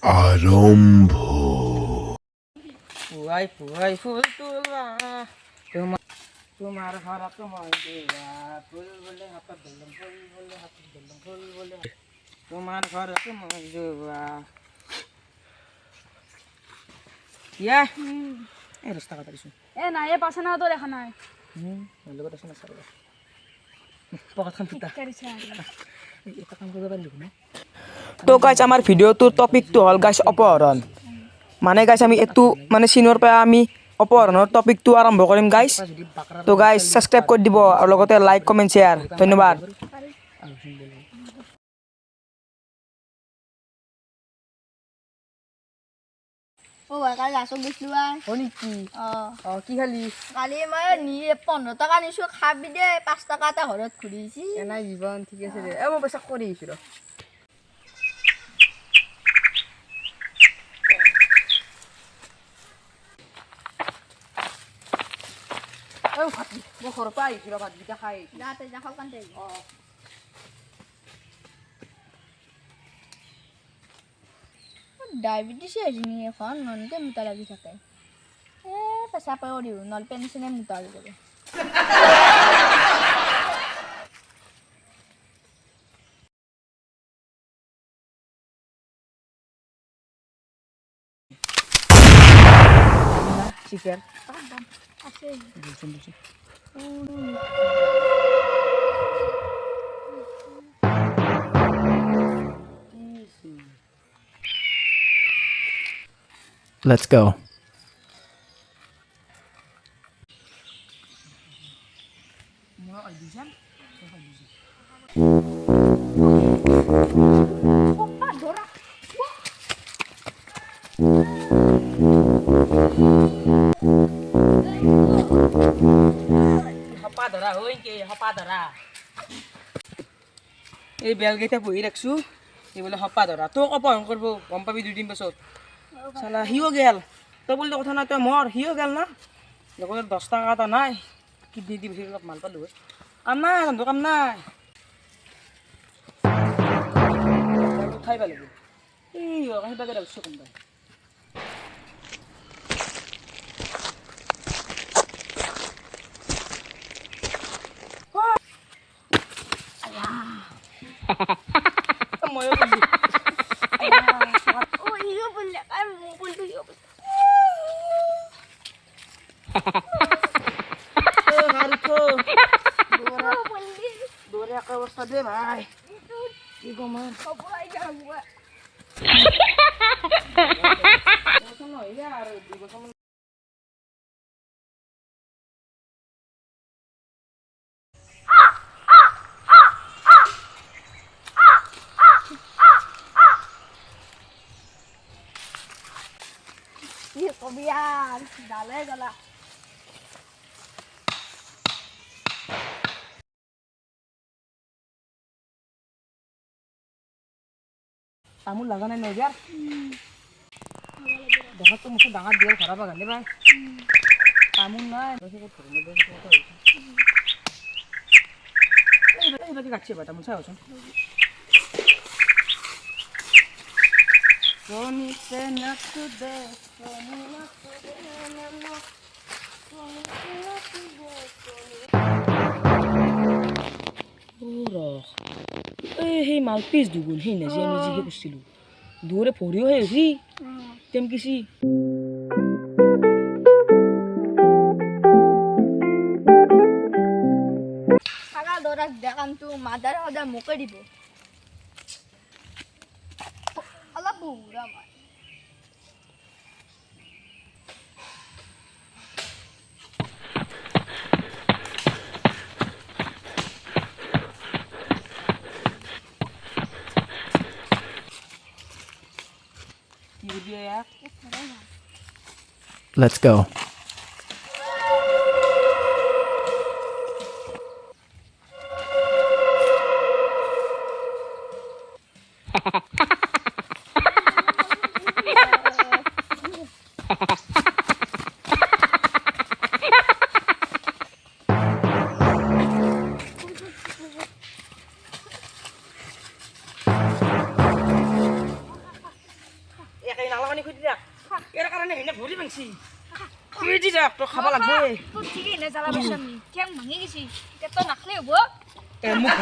আরম্ভ। পুয়াই পুয়াই ফুল তুলবা তোমার ঘরত মই দেবা ফুল বলে হাতত ধরলাম ফুল বলে হাতত ধরলাম ফুল বলে তোমার ঘরত মই দেবা ইয়া এই রাস্তা কথা দিছো এ নাই এ পাশে না তো দেখা নাই ভালো কথা শোনা সারা পকেট খান ফুটা কেরিছে এটা কাম করতে পারলি না তো গাইস আমার ভিডিওটোৰ টপিকটো হ'ল গাইস অপহৰণ মানে গাইস আমি এটো মানে সিনৰ পৰা আমি অপহৰণৰ টপিকটো আৰম্ভ কৰিম গাইস তো গাইস সাবস্ক্ৰাইব কৰি দিব আৰু লগতে লাইক কমেন্ট শেয়ার ধন্যবাদ ও ভাই কালি লাচক গৈছিলো হনি কি কি খালি কালি মই 15 টকা নিছো খাবি দে 5 টকা এটা ঘৰত ঘুৰিছি এনাই জীবন ঠিক আছে দে মই পইচা কৰি আহিছো ৰ মই ঘৰৰ পৰা আহিছো ৰ ভাতকেইটা খাই যাতে যা খাও কান্তে ডায়াবেটিস এজনি এখন ননকে মুতা লাগি থাকে এ পেশা পাই দিও নল পেনশনে মুতা লাগে চিকেন আছে Let's go. হপা ধৰা হৈ কি হপা ধৰা এই বেলকেইটা বহি ৰাখছো এই বোলে হপা ধৰা তোক অপহৰণ কৰিব গম পাবি 2 দিন পাছত চালা হিও গেল তই বলতে কথা নাই তই মৰ হিও গেল না লগতে 10 টাকা এটা নাই কিডনি দি বেছি অলপ মাল পালো কাম নাই ধন্দা কাম নাই খাই পালো এই সেই বাগে ৰাখছো কোনবাই ময়ো বলি ও ইও বললে আর বলতো ইও হারুকো বললি দৌড়ে একটা অবস্থা দে ভাই কি গো মা সবাই যাবো শোনো ইয়ার দুই বছর কি কবি আর ডালে গলা তামোল লাগা নাই নয় ইয়ার দেখা তো মুখে ডাঙার দিয়ে খারাপ আগানে ভাই তামোল নাই এই বাকি কাটছে ভাই তামোল চাই Sony se nakude Sony nakude nano Sony se nakude Ora hey malpis dugun hey na jemi jige kusilu dure phoriyo he si tem kisi সাগা দরাক দেখাম তো মাদার হদা মুকে দিব আল্লাহ বুড়া মা Let's go. একে নালাগানি খুঁজি দিয়া ইয়াৰ কাৰণে হেনে ভৰি ভাঙছি খুঁজি দিয়া তো খাব লাগবে তোৰ ঠিকেই নে জ্বালা বেছি আমি কেং ভাঙি গেছি এতিয়া তই নাখলে হ'ব মোক